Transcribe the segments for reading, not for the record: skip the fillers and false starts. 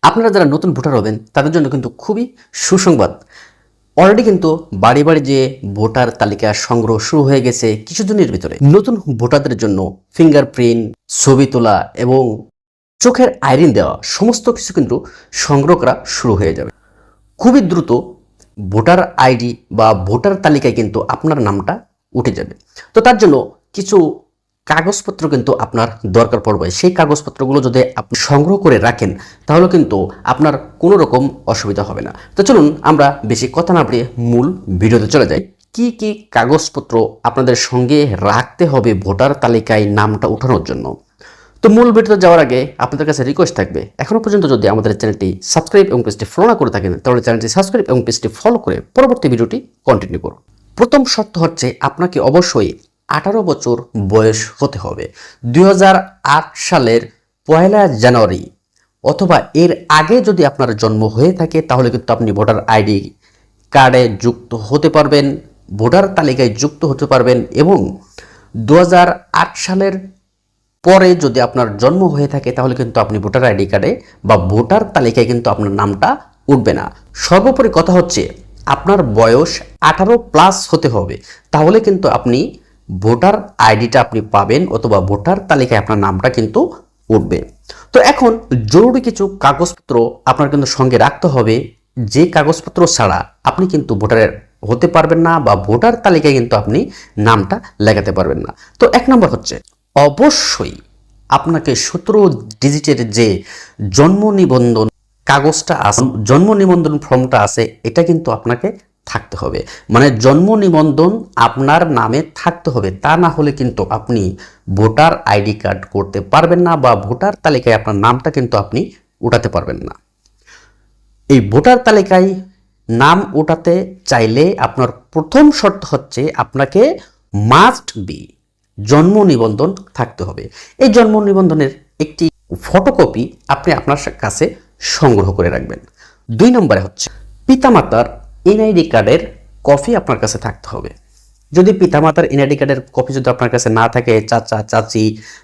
আপনারা যারা নতুন ভোটার হবেন তাদের জন্য কিন্তু খুবই সুসংবাদ। অলরেডি কিন্তু বাড়ি বাড়ি যে ভোটার তালিকা সংগ্রহ শুরু হয়ে গেছে কিছুদিনের ভিতরে। নতুন ভোটারদের জন্য ফিঙ্গারপ্রিন্ট, ছবি তোলা এবং চোখের আইরিন দেওয়া সমস্ত কিছু কিন্তু সংগ্রহ করা শুরু হয়ে যাবে। খুবই দ্রুত ভোটার আইডি বা ভোটার তালিকায় কিন্তু আপনার নামটা উঠে যাবে। তো তার জন্য কিছু কাগজপত্র কিন্তু আপনার দরকার পড়বে। সেই কাগজপত্রগুলো যদি আপনি সংগ্রহ করে রাখেন তাহলে কিন্তু আপনার কোনো রকম অসুবিধা হবে না। তো চলুন আমরা বেশি কথা না বাড়িয়ে মূল ভিডিওতে চলে যাই। কি কি কাগজপত্র আপনাদের সঙ্গে রাখতে হবে ভোটার তালিকায় নামটা উঠানোর জন্য। তো মূল ভিডিওতে যাওয়ার আগে আপনাদের কাছে রিকোয়েস্ট থাকবে, এখনো পর্যন্ত যদি আমাদের চ্যানেলটি সাবস্ক্রাইব এবং পেজটি ফলো না করে থাকেন তাহলে চ্যানেলটি সাবস্ক্রাইব এবং পেজটি ফলো করে পরবর্তী ভিডিওটি কন্টিনিউ করুন। প্রথম শর্ত হচ্ছে আপনাকে অবশ্যই 18 বছর বয়স হতে হবে। 2008 সালের 1 জানুয়ারি অথবা এর আগে যদি আপনার জন্ম হয়ে থাকে তাহলে কিন্তু আপনি ভোটার আইডি কার্ডে যুক্ত হতে পারবেন, ভোটার তালিকায় যুক্ত হতে পারবেন। এবং 2008 সালের পরে যদি আপনার জন্ম হয়ে থাকে তাহলে কিন্তু আপনি ভোটার আইডি কার্ডে বা ভোটার তালিকায় কিন্তু আপনার নামটা উঠবে না। সর্বোপরি কথা হচ্ছে আপনার বয়স 18+ হতে হবে, তাহলে কিন্তু আপনি ভোটার আইডিটা আপনি পাবেন অথবা ভোটার তালিকায় আপনার নামটা কিন্তু উঠবে। তো এখন জরুরি কিছু কাগজপত্র আপনার কিন্তু সঙ্গে রাখতে হবে, যে কাগজপত্র ছাড়া আপনি কিন্তু ভোটারের হতে পারবেন না বা ভোটার তালিকায় কিন্তু আপনি নামটা লেখাতে পারবেন না। তো 1 নম্বর হচ্ছে অবশ্যই আপনাকে 17 ডিজিটের যে জন্ম নিবন্ধন কাগজটা আছে, জন্ম নিবন্ধন ফর্মটা আছে, এটা কিন্তু আপনাকে থাকতে হবে। মানে জন্ম নিবন্ধন আপনার নামে থাকতে হবে, তা না হলে কিন্তু আপনি ভোটার আইডি কার্ড করতে পারবেন না বা ভোটার তালিকায় আপনার নামটা কিন্তু আপনি উঠাতে পারবেন না। এই ভোটার তালিকায় নাম উঠাতে চাইলে আপনার প্রথম শর্ত হচ্ছে আপনাকে মাস্ট বি জন্ম নিবন্ধন থাকতে হবে। এই জন্ম নিবন্ধনের একটি ফটোকপি আপনি আপনার কাছে সংগ্রহ করে রাখবেন। 2 নম্বরে হচ্ছে পিতামাতার এনআইডি কার্ডের কপি আপনার কাছে থাকতে হবে। যদি পিতামাতার এনআইডি কার্ডের কপি যদি আপনার কাছে না থাকে, চাচা চাচি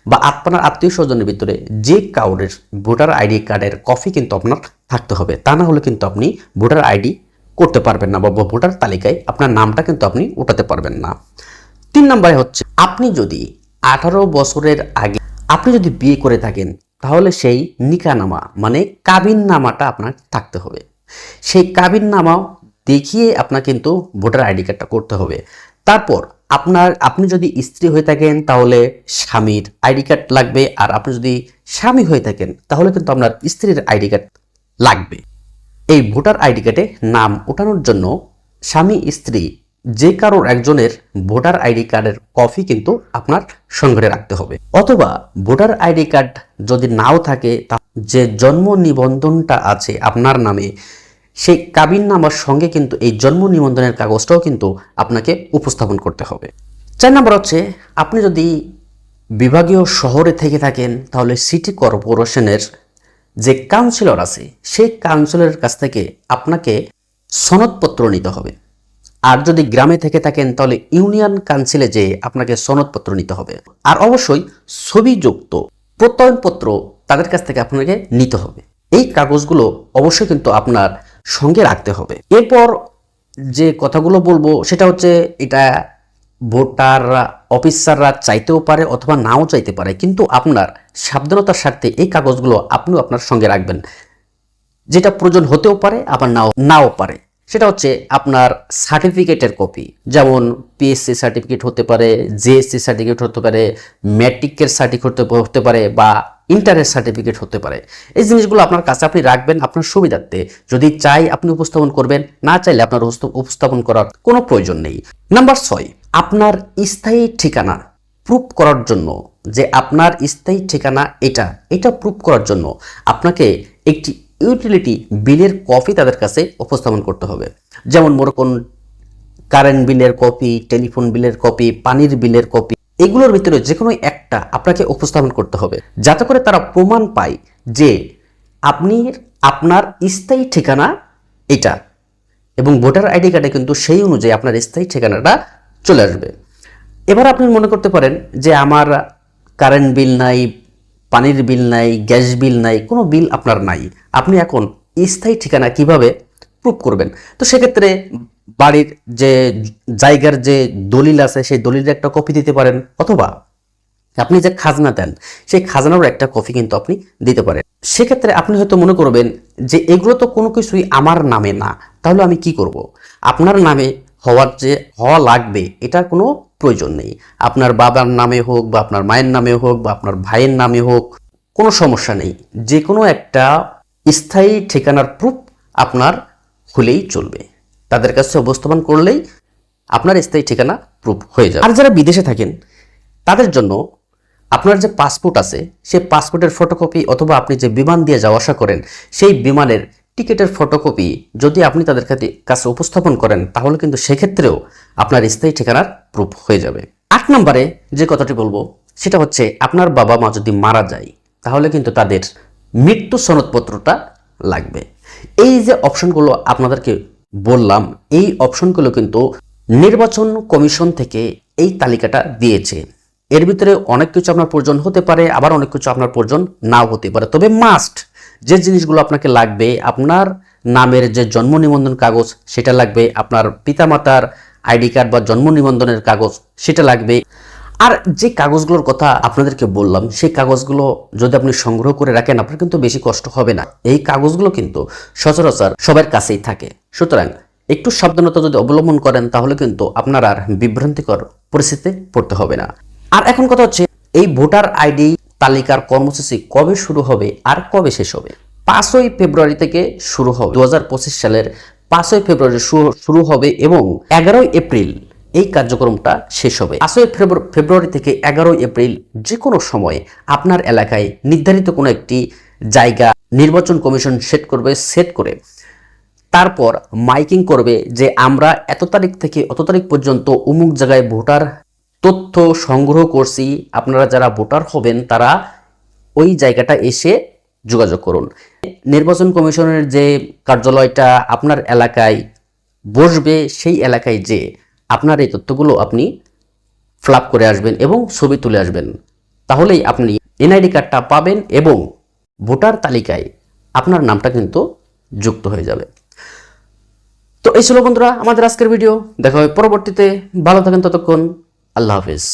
বা আপনার আত্মীয় স্বজনের ভিতরে যে কাউরের ভোটার আইডি কার্ডের কপি কিন্তু আপনার থাকতে হবে, তা না হলে কিন্তু আপনি ভোটার আইডি করতে পারবেন না বা ভোটার তালিকায় আপনার নামটা কিন্তু আপনি উঠাতে পারবেন না। 3 নম্বরে হচ্ছে আপনি যদি 18 বছরের আগে আপনি যদি বিয়ে করে থাকেন তাহলে সেই নিকানামা মানে কাবিননামাটা আপনার থাকতে হবে। সেই কাবিননামাও দেখিয়ে আপনার কিন্তু ভোটার আইডি কার্ডটা করতে হবে। তারপর আপনি যদি স্ত্রী হয়ে থাকেন তাহলে স্বামীর আইডি কার্ড লাগবে, আর আপনি যদি স্বামী হয়ে থাকেন তাহলে কিন্তু আপনার স্ত্রীর আইডি কার্ড লাগবে। এই ভোটার আইডি কার্ডে নাম ওঠানোর জন্য স্বামী স্ত্রী যে কারোর একজনের ভোটার আইডি কার্ডের কপি কিন্তু আপনার সঙ্গে রাখতে হবে। অথবা ভোটার আইডি কার্ড যদি নাও থাকে, যে জন্ম নিবন্ধনটা আছে আপনার নামে সেই কাবিননামার সঙ্গে কিন্তু এই জন্ম নিবন্ধনের কাগজটাও কিন্তু আপনাকে উপস্থাপন করতে হবে। 4 নম্বর হচ্ছে আপনি যদি বিভাগীয় শহরে থেকে থাকেন তাহলে সিটি কর্পোরেশনের যে কাউন্সিলর আছে সেই কাউন্সিলরের কাছ থেকে আপনাকে সনদপত্র নিতে হবে। আর যদি গ্রামে থেকে থাকেন তাহলে ইউনিয়ন কাউন্সিলে যে আপনাকে সনদপত্র নিতে হবে। আর অবশ্যই ছবিযুক্ত প্রত্যয়নপত্র তাদের কাছ থেকে আপনাকে নিতে হবে। এই কাগজগুলো অবশ্যই কিন্তু আপনার সঙ্গে রাখতে হবে। এরপর যে কথাগুলো বলবো সেটা হচ্ছে এটা ভোটার অফিসাররা চাইতেও পারে অথবা নাও চাইতে পারে, কিন্তু আপনার সাবধানতার স্বার্থে এই কাগজগুলো আপনিও আপনার সঙ্গে রাখবেন। যেটা প্রয়োজন হতেও পারে আবার নাও পারে। সেটা হচ্ছে আপনার সার্টিফিকেটের কপি, যেমন পিএসসি সার্টিফিকেট হতে পারে, জেএসসি সার্টিফিকেট হতে পারে, ম্যাট্রিকের সার্টিফিকেট হতে পারে বা ইন্টারের সার্টিফিকেট হতে পারে। এই জিনিসগুলো আপনার কাছে আপনি রাখবেন আপনার সুবিধার্থে। যদি চাই আপনি উপস্থাপন করবেন, না চাইলে আপনার উপস্থাপন করার কোনো প্রয়োজন নেই। নাম্বার 6, আপনার স্থায়ী ঠিকানা প্রুফ করার জন্য, যে আপনার স্থায়ী ঠিকানা এটা প্রুফ করার জন্য আপনাকে একটি ইউটিলিটি বিলের কপি তাদের কাছে উপস্থাপন করতে হবে। যেমন মনে করুন কারেন্ট বিলের কপি, টেলিফোন বিলের কপি, পানির বিলের কপি, এগুলোর ভিতরে যে কোনো একটা আপনাকে উপস্থাপন করতে হবে, যাতে করে তারা প্রমাণ পায় যে আপনার স্থায়ী ঠিকানা এটা। এবং ভোটার আইডি কার্ডে কিন্তু সেই অনুযায়ী আপনার স্থায়ী ঠিকানাটা চলে আসবে। এবার আপনি মনে করতে পারেন যে আমার কারেন্ট বিল নাই, পানির বিল নাই, গ্যাস বিল নাই, কোনো বিল আপনার নাই, আপনি এখন স্থায়ী ঠিকানা কিভাবে প্রুভ করবেন? তো সেক্ষেত্রে বাড়ির যে জায়গার যে দলিল আছে সেই দলিলের একটা কপি দিতে পারেন, অথবা আপনি যে খাজনা দেন সেই খাজনারও একটা কপি কিন্তু আপনি দিতে পারেন। সেক্ষেত্রে আপনি হয়তো মনে করবেন যে এগুলো তো কোনো কিছুই আমার নামে না, তাহলে আমি কি করব? আপনার নামে হওয়া লাগবে এটার কোনো প্রয়োজন নেই। আপনার বাবার নামে হোক বা আপনার মায়ের নামে হোক বা আপনার ভাইয়ের নামে হোক, কোনো সমস্যা নেই। যে কোনো একটা স্থায়ী ঠিকানার প্রুফ আপনার হলেই চলবে। তাদের কাছে উপস্থাপন করলেই আপনার স্থায়ী ঠিকানা প্রুফ হয়ে যাবে। আর যারা বিদেশে থাকেন তাদের জন্য আপনার যে পাসপোর্ট আছে সেই পাসপোর্টের ফটোকপি, অথবা আপনি যে বিমান দিয়ে যাওয়া আসা করেন সেই বিমানের টিকিটের ফটোকপি যদি আপনি তাদের কাছে উপস্থাপন করেন, তাহলে কিন্তু সেক্ষেত্রেও আপনার স্থায়ী ঠিকানার প্রুফ হয়ে যাবে। 8 নম্বরে যে কথাটি বলবো সেটা হচ্ছে, আপনার বাবা মা যদি মারা যায় তাহলে কিন্তু তাদের মৃত্যু সনদপত্রটা লাগবে। এই যে অপশনগুলো আপনাদেরকে বললাম, এই অপশনগুলো কিন্তু নির্বাচন কমিশন থেকে এই তালিকাটা দিয়েছে। এর ভিতরে অনেক কিছু আপনার প্রয়োজন হতে পারে, আবার অনেক কিছু আপনার প্রয়োজন নাও হতে পারে, তবে মাস্ট যে জিনিসগুলো আপনাকে লাগবে, আপনার নামের যে জন্ম নিবন্ধন কাগজ সেটা লাগবে, আপনার পিতামাতার আইডি কার্ড বা জন্ম নিবন্ধনের কাগজ সেটা লাগবে। আর যে কাগজগুলোর কথা আপনাদেরকে বললাম সেই কাগজগুলো যদি আপনি সংগ্রহ করে রাখেন, আপনার কিন্তু বেশি কষ্ট হবে না। এই কাগজগুলো কিন্তু সচরাচর সবার কাছেই থাকে, সুতরাং একটু সাবধানতা যদি অবলম্বন করেন তাহলে কিন্তু আপনার আর বিভ্রান্তিকর পরিস্থিতিতে পড়তে হবে না। আর এখন কথা হচ্ছে, এই ভোটার আইডি তালিকার কর্মসূচি কবে শুরু হবে আর কবে শেষ হবে? 5ই ফেব্রুয়ারি থেকে শুরু হবে। 2025 সালের 5ই ফেব্রুয়ারি শুরু হবে এবং 11ই এপ্রিল এই কার্যক্রমটা শেষ হবে। 5ই ফেব্রুয়ারি থেকে 11ই এপ্রিল যে কোনো সময়ে আপনার এলাকায় নির্ধারিত কোনো একটি জায়গা নির্বাচন কমিশন সেট করে তারপর মাইকিং করবে যে আমরা এত তারিখ থেকে অত তারিখ পর্যন্ত অমুক জায়গায় ভোটার তথ্য সংগ্রহ করছি, আপনারা যারা ভোটার হবেন তারা ওই জায়গাটা এসে যোগাযোগ করুন। নির্বাচন কমিশনের যে কার্যালয়টা আপনার এলাকায় বসবে সেই এলাকায় যে আপনার এই তথ্যগুলো আপনি ফিল আপ করে আসবেন এবং ছবি তুলে আসবেন, তাহলেই আপনি এনআইডি কার্ডটা পাবেন এবং ভোটার তালিকায় আপনার নামটা কিন্তু যুক্ত হয়ে যাবে। তো এই ছিল বন্ধুরা আমাদের আজকের ভিডিও। দেখা হবে পরবর্তীতে। ভালো থাকেন ততক্ষণ। আল্লাহ হাফেজ।